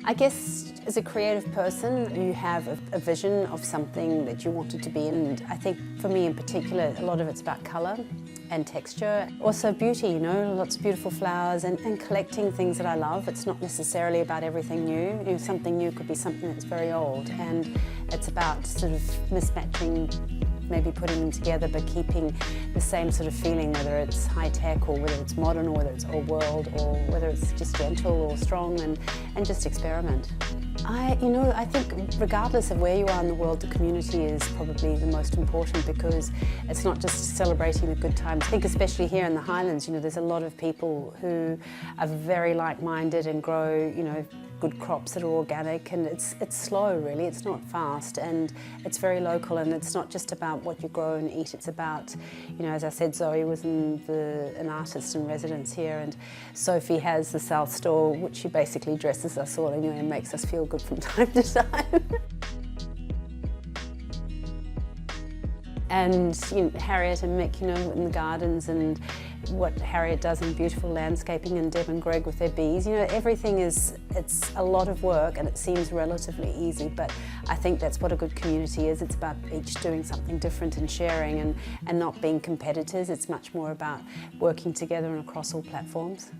I guess as a creative person, you have a vision of something that you want it to be, and I think for me in particular, a lot of it's about colour and texture. Also beauty, you know, lots of beautiful flowers and collecting things that I love. It's not necessarily about everything new. You know, something new could be something that's very old, and it's about sort of mismatching, maybe putting them together but keeping the same sort of feeling, whether it's high-tech or whether it's modern or whether it's old world or whether it's just gentle or strong, and just experiment. I think regardless of where you are in the world, the community is probably the most important, because it's not just celebrating the good times. I think especially here in the Highlands, you know, there's a lot of people who are very like-minded and grow, you know, good crops that are organic, and it's slow really, it's not fast, and it's very local, and it's not just about what you grow and eat, it's about, you know, as I said, Zoe was an artist in residence here, and Sophie has the South store, which she basically dresses us all anyway and makes us feel good from time to time. And you know, Harriet and Mick, you know, in the gardens, and what Harriet does in beautiful landscaping, and Deb and Greg with their bees. You know, everything it's a lot of work, and it seems relatively easy, but I think that's what a good community is. It's about each doing something different and sharing, and not being competitors. It's much more about working together and across all platforms.